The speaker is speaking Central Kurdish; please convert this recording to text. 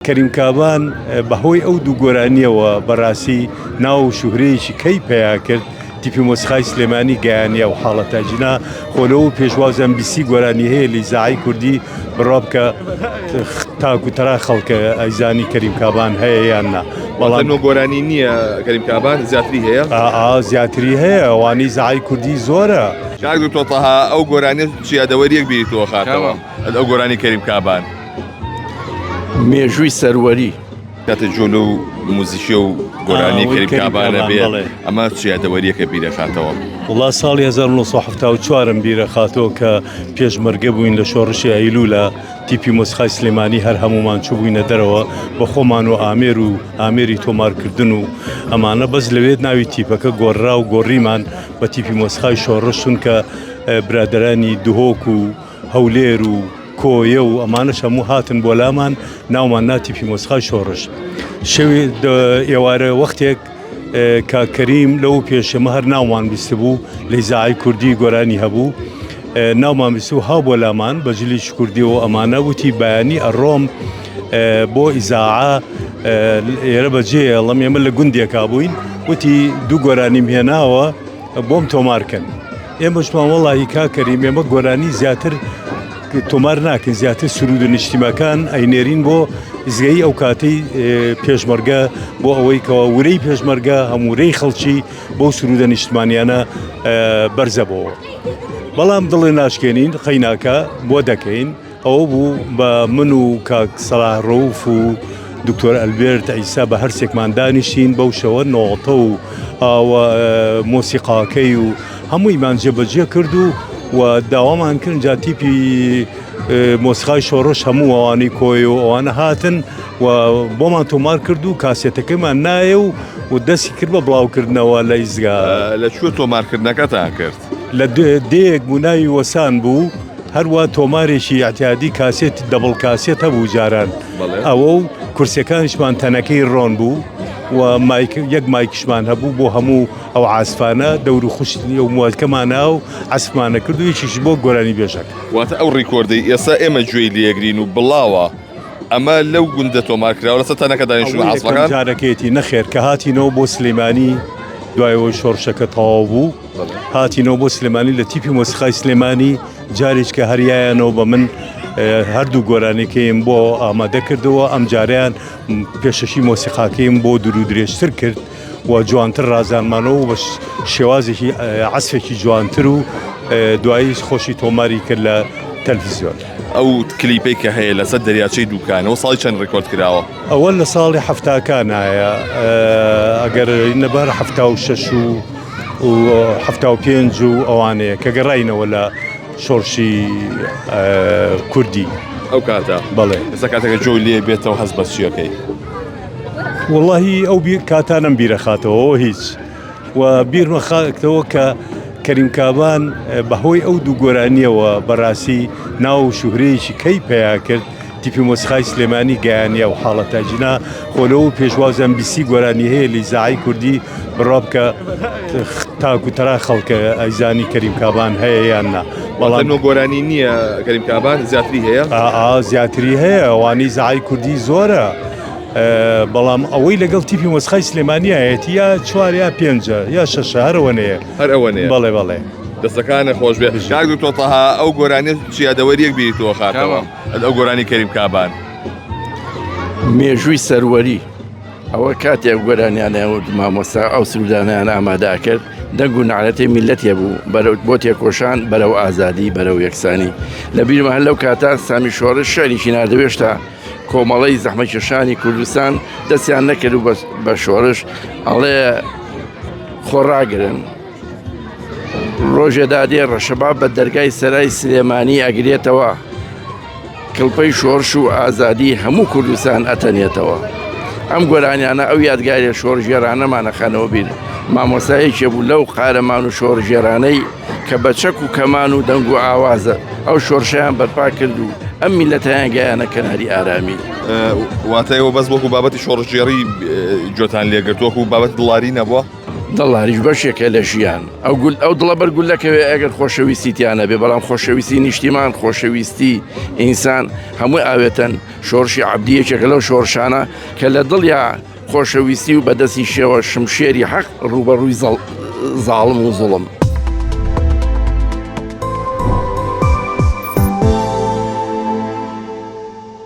کەریم کابان بەهۆی ئەو دوو گۆرانیەوە بەڕاستی ناو و شوهرەیەکی کەی پەیا کرد تیپی مۆسیقای سلێمانی گەیانیە و حاڵەتە جنا خۆلەوە پێشوازم بیسی گۆرانی هەیە لیزاعی کوردی بڕاب کە تاکوتەرا خەڵکە ئەیزانی کەریم کابان هەیە یان نا بەڵام گۆرانی نییە کەریم کابان زیاتری هەیە زیاتری هەیە ئەوانەی زاعی کوردی زۆرە کاک دکتۆر تەها ئەو گۆرانیە چیادەوەریەک بیریتەوە خاتەوە ئەو گۆرانی کەریم کابان مێژووی سەروەری کاتە جۆلە و موزیکی و گۆرانی کەریم کابانە بێت ئەمە چیادەوەریەکە بیرەخاتەوە وڵا ساڵی 1974 بیرەخاتەوە کە پێشمەرگە بووین لە شۆڕشی ئەیلوولە تیپی مۆسیقای سلێمانی هەر هەمومان چوو بووینە دەرەوە بە خۆمان و ئامێر و ئامێری تۆمارکردن و ئەمانە بەس لەوێت ناوی تیپەکە گۆڕا و گۆڕیمان بە تیپی مۆسیقای شۆڕشون کە برادرانی دهۆک و هەولێر و کۆیە و ئەمانەش هەموو هاتن بۆ لامان ناومان ناتیپی مۆسیقای شۆڕش شەوی ئێوارە وەختێک کاکەریم لەو پێشەمە هەر ناومان بیست بوو لەیزاعی کوردی گۆرانی هەبوو ناومان بیست و هاو بۆ لامان بەجلیش کوردی و ئەمانە وتی بەیانی ئەڕۆم بۆ ئیزاعە ئێرە بەجێڵم ئێمە لە گوندێکا بووین وتی دوو گۆرانیم هێناوە بۆم تۆمارکەن ئێمەشمان وەڵی کاکەریم ئێمە گۆرانی زیاتر تۆمار ناکەین زیاتر سرود و نیشتیمەکان ئەینێرین بۆ زگەی ئەو کاتەی پێشمەرگە بۆ ئەوەی کەەوە ورەی پێشمەرگە هەموورەی خەڵکی بۆ سرودە نیشتمانیانە بەرزەبەوە بەڵام دڵێ ناشکێنین خەیناکە بۆ دەکەین ئەوە بوو بە من و کاک سەلاح ڕەوف و دکتۆر ئەلبێرت ئەیسا بە هەرسێکمان دانیشتین بەو شەوە نۆڵتە و مۆسیقاکەی و هەموویمان جێبەجێ کرد و داوامان کردن جا تیپی مۆسیقای شۆڕش هەموو ئەوانەی کۆی و ئەوانە هاتن و بۆمان تۆمار کرد و کاسێتەکەیمان نایە و دەستی کرد بە بڵاوکردنەوە لە ئیزگا لەکوێ تۆمارکردنەکەتان کرد لە دەیەک بووناوی وەسان بوو هەروە تۆمارێکی ئاعتیادی کاسێتی دەبڵ کاسێت هەبوو جاران ئەوە و کورسەکانیشمان تەنەکەی ڕۆن بوو و یەک مایکشمان هەبوو بۆ هەموو ئەو عاسفانە دەور و خوشتنی و مووەکەمانە و عسفمانە کرد و یەکیش بۆ گۆرانی بێژەک واتە ئەو ڕیکۆردەی ئێستا ئێمە گوێی لێگرین و بڵاوە ئەمە لەو گوندە تۆمارکراوە لەسەر تەنەکە دانیشتون عاسفەکان جارەکەیەتی نەخێر کە هاتینەوە بۆ سلێمانی دوایەوەی شۆڕشەکە تەواو بوو هاتینەوە بۆ سلێمانی لە تیپی مۆسیقای سلێمانی جارێک کە هەریایەنەوە بە من هەردوو گۆرانێکەیم بۆ ئامادە کردەوە ئەم جاریان پێشەشی مۆسیقاکەیم بۆ دوور و درێژتر کرد و جوانتر ڕازانمانەوە بە شێوازێکی عەسفێکی جوانتر و دوایی خۆشی تۆماری کرد لە تەلڤیزیۆن ئەو کلیپەی کە هەیە لەسەر دەریاچەی دووکانەوە ساڵی چەند ڕێکۆرد کراوە ئەوە لە ساڵی هەفتاکانایە ئەگەر نەبەر 76 و 75 و ئەوانەیە کە گەڕاینەوە لە شۆڕشی کوردی ئەو کاتە بەڵێ ئێستا کاتێکە جۆی لێ بێتەوە هەست بە چیەکەی وەڵاهی ئەو کاتانم بیرەخاتەوە هیچ و بیرمە خاکتەوە کە کەریم کابان بەهۆی ئەو دوو گۆرانیەوە بەڕاستی ناو و شوهرەیەکی کەی پەیا کرد تیپی مۆسیقای سلێمانی گەیانیە و حاڵەتە جنا خۆلەوە پێشوازم بیسی گۆرانی هەیە لیزاعی کوردی بڕاب کە تاکوتەرا خەڵکە ئەیزانی کەریم کابان هەیە یان نا بەڵام گۆرانی نییە کەریم کابان زیاتری هەیە زیاتری هەیە ئەوانەی زاعی کوردی زۆرە بەڵام ئەوەی لەگەڵ تیپی مۆسیقای سلێمانی هەیەتی یا چوار یا پێنجە یا شەشە هەرەوەنەیە هەر ئەوەنەیە بەڵێ بەڵێ دەستەکانە خۆش بێ کاک دکتۆر تەها ئەو گۆرانیە چیادەوەریەک بیریتەوە خاتەوە ئەو گۆرانی کەریم کابان مێژووی سەروەری ئەوە کاتێک گۆرانیانەوە مامۆستا ئەو سرودانیان ئامادا کرد دەنگ و نعرەتی میلەتێ بوو بۆ تێکۆشان بەرەو ئازادی بەرەو یەکسانی لە بیرمە هەر لەو کاتە سامی شۆڕش شەریکی نردەوێشتا کۆمەڵەی زەحمەکێشانی کوردستان دەستیان نەکرد و بە شۆڕش ئەڵێ خۆڕاگرن ڕۆژێدا دێ ڕەشەبا بە دەرگای سەرای سلێمانی ئەگرێتەوە کڵپەی شۆڕش و ئازادی هەموو کوردستان ئەتەنێتەوە ئەم گۆرانیانە ئەو یادگاری شۆڕژێرانەمانە خانەوە بین مامۆسایەکی بوو لەو قارەمان و شۆڕژێرانەی کە بە چەک و کەمان و دەنگ و ئاوازە ئەو شۆڕشیان بەرپا کرد و ئەم میلەتیان گەیانە کەناری ئارامی واتایەوە بەس وەکو بابەتی شۆڕژێڕی جۆتان لێگرتووەکو بابەت دڵاری نەبووە دڵاریش بەشێکە لە ژیان ئەو دڵە بەرگولەکەوێ ئەگەر خۆشەویستیتیانە بێ بەڵام خۆشەویستی نیشتیمان خۆشەویستی ئینسان هەمووی ئاوێتەن شۆڕشی عەبدیەکێکە لەو شۆڕشانە کە لە دڵیا خۆشەویستی و بەدەستی شێوە شمشێری حەق ڕوبەڕووی زاڵم و زوڵم